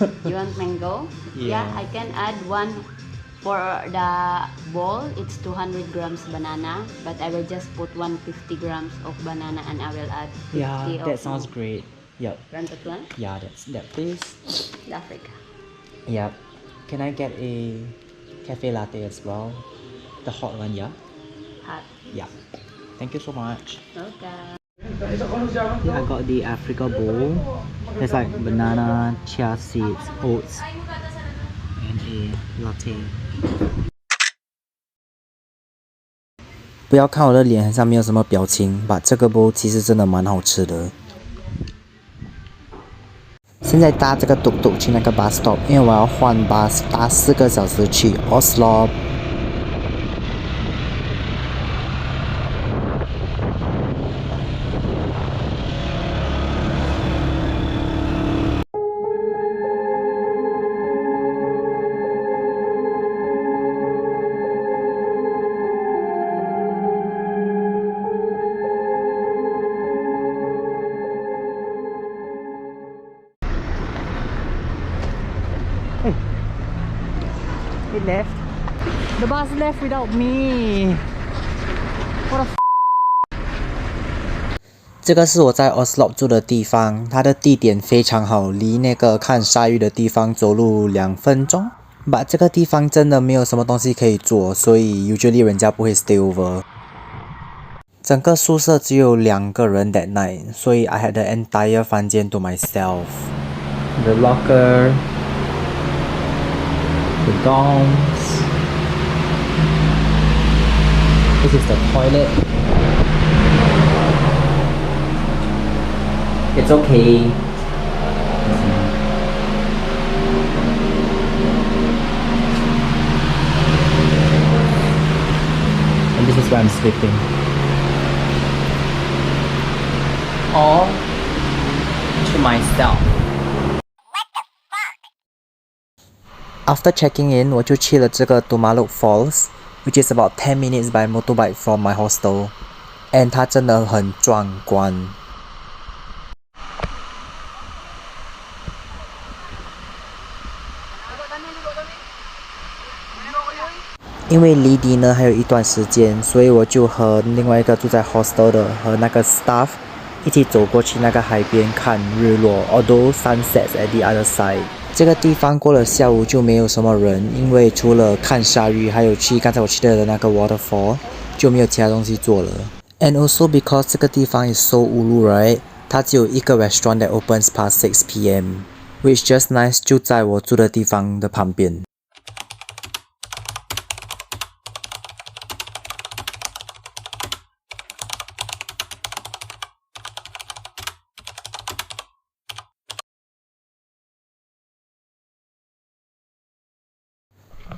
You want mango? Yeah. I can add one for the bowl. It's 200 grams banana, but I will just put 150 grams of banana and I will add 50 Yeah, of that sounds great. Yep. Rantat one. Yeah, that please. The Africa. Yep. Can I get a cafe latte as well? The hot one, yeah? Hot. Yeah. Thank you so much. Okay. Yeah, I got the Africa bowl. There's like banana, chia seeds, oats, and a latte. 不要看我的脸上没有什么表情，把这个bowl其实真的蛮好吃的。现在搭这个嘟嘟去那个 bus stop，因为我要换 bus，搭4个小时去 Oslo。It left. The bus left without me. What the 这个是我在 Oslo 住的地方，它的地点非常好，离那个看鲨鱼的地方走路2分钟。But 这个地方真的没有什么东西可以做，所以 usually 人家不会 stay over。整个宿舍只有2个人 that night， 所以 I had the entire 房间 to myself. The locker, the dorms. This is the toilet. It's okay. And this is where I'm sleeping. All to myself. After checking in, 我就去了这个 Tumalog Falls, which is about 10 minutes by motorbike from my hostel. And 它真的很壮观。因为离dinner还有一段时间，所以我就和另外一个住在 hostel 的和那个 staff 一起走过去那个海边看日落 although sunsets at the other side。这个地方过了下午就没有什么人，因为除了看鲨鱼，还有去刚才我去的那个 waterfall， 就没有其他东西做了。And also because 这个地方 is so ulu, right？ 它只有一个 restaurant that opens past 6 p.m. which just nice 就在我住的地方的旁边。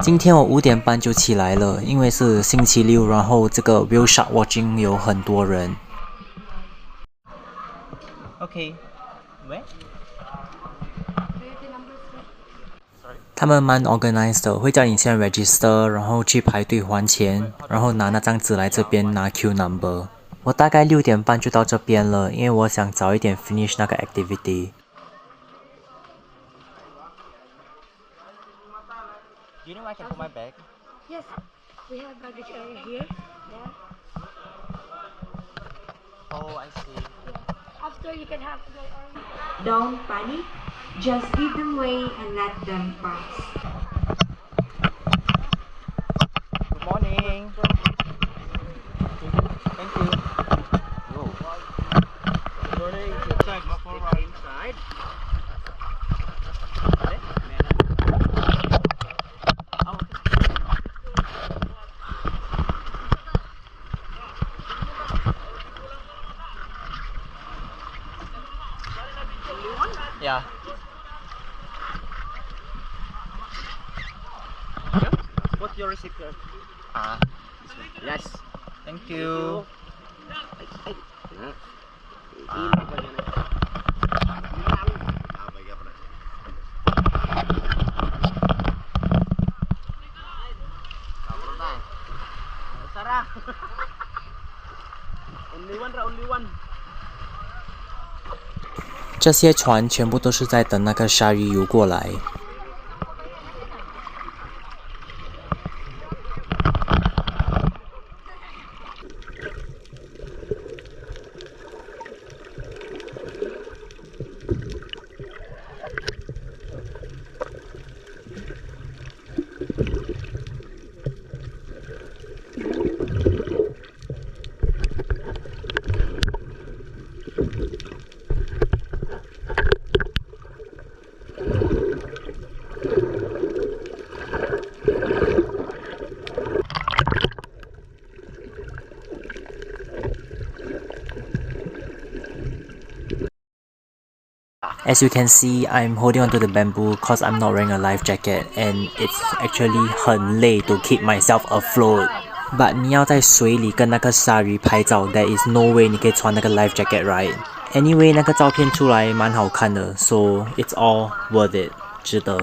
今天我5点半就起来了，因为是星期六，然后这个 whale shark watching 有很多人。Okay, where? 他们蛮 organized 的，会叫你先 register， 然后去排队还钱，然后拿那张纸来这边拿 queue number。我大概6点半就到这边了，因为我想早一点 finish 那个 activity。Do you know where I can put my bag? Yes, we have baggage area here. There. Oh, I see. After you can have the Don't panic. Just give them way and let them pass. Good morning. Thank you. Whoa. Good morning. Inside, muffle right inside. Yeah. What's your receipt here? Yes. Thank you. Sarah. Only one. 这些船全部都是在等那个鲨鱼游过来。As you can see, I'm holding onto the bamboo because I'm not wearing a life jacket and it's actually 很累 to keep myself afloat. But 你要在水里跟那个鲨鱼拍照 there is no way 你可以穿那个 life jacket, right? Anyway, 那个照片出来蛮好看的 so it's all worth it. 值得。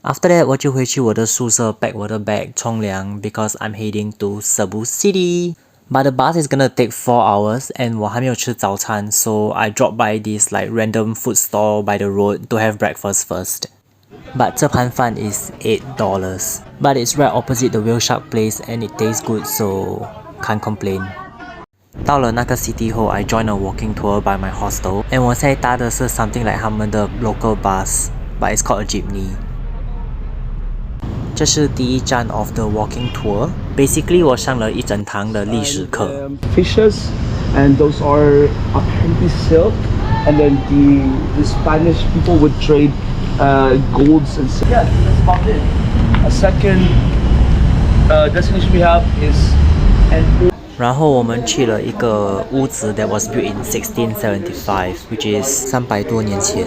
After that, 我就回去我的宿舍 pack 我的 bag 冲凉 because I'm heading to Cebu City. But the bus is gonna take 4 hours and 我还没有吃早餐 so I dropped by this like random food store by the road to have breakfast first. But 这盘饭 is $8. But it's right opposite the whale shark place and it tastes good so can't complain. 到了那个 city 后 I joined a walking tour by my hostel and 我现在搭的是 something like 他们的 local bus but it's called a jeepney. 这是第一站 of the walking tour. Basically, 我上了一整堂的历史课。Fishes, and those are apparently silk. And then the Spanish people would trade golds and silk. Yeah, that's about it. A second destination we have is an. 然后我们去了一个屋子 that was built in 1675, which is 300多年前。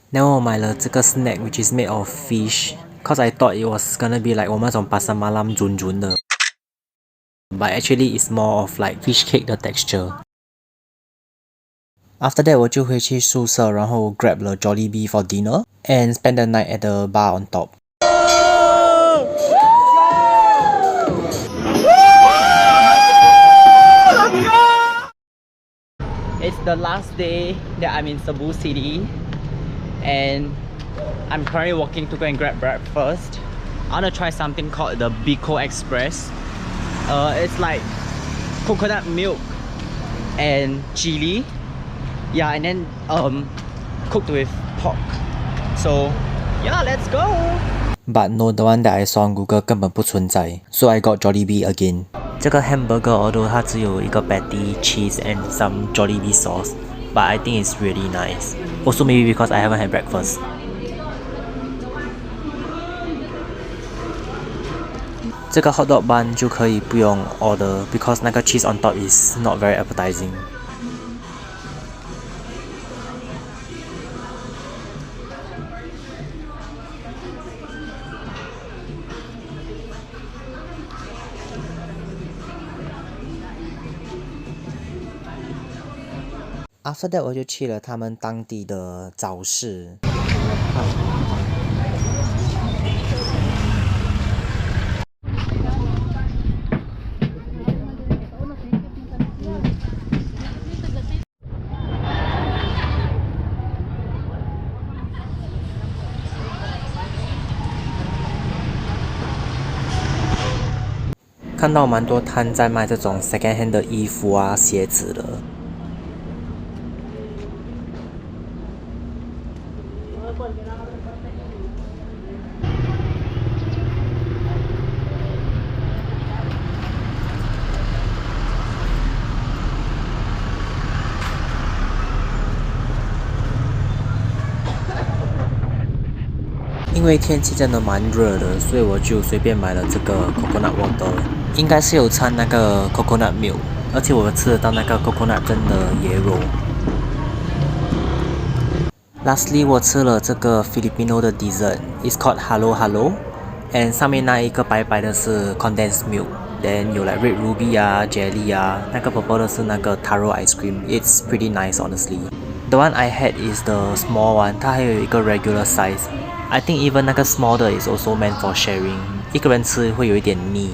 然后我买了这个 snack which is made of fish cause I thought it was gonna be like 我们那种 pasar malam 润的 but actually it's more of like fish cake 的 texture. After that 我就回去宿舍然后 grab 了 Jollibee for dinner and spend the night at the bar on top. It's the last day that I'm in Cebu City and I'm currently walking to go and grab breakfast. I want to try something called the Bicol Express. It's like coconut milk and chili. Yeah, and then cooked with pork. So yeah, let's go. But no, the one that I saw on Google 根本不存在 so I got Jollibee again. 这个 hamburger although 它只有一个 patty, cheese and some Jollibee sauce, but I think it's really nice. Also maybe because I haven't had breakfast. 这个 hot dog bun 就可以不用 order because 那个 cheese on top is not very appetizing. After that 我就去了他们当地的早市。看到蛮多摊在卖这种 second hand 的衣服啊、鞋子的。因为天气真的蛮热的，所以我就随便买了这个 coconut water， 应该是有掺那个 coconut milk， 而且我吃得到那个 coconut 真的椰肉。Lastly， 我吃了这个 Filipino 的 dessert，it's called Halo Halo，and 上面那一个白白的是 condensed milk，then 有 like red ruby 啊 jelly 啊，那个 purple 的是那个 taro ice cream，it's pretty nice honestly。The one I had is the small one， 它还有一个 regular size。I think even 那个 small 的 is also meant for sharing， 一个人吃会有一点腻。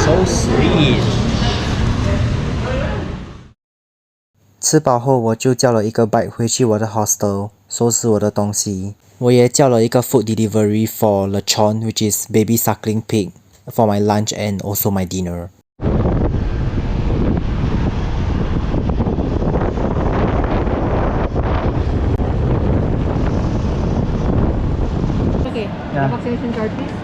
So sweet。吃饱后，我就叫了一个 bike 回去我的 hostel， 收拾我的东西。我也叫了一个 food delivery for lechon, which is baby suckling pig, for my lunch and also my dinner. Okay. Yeah. The vaccination card, please.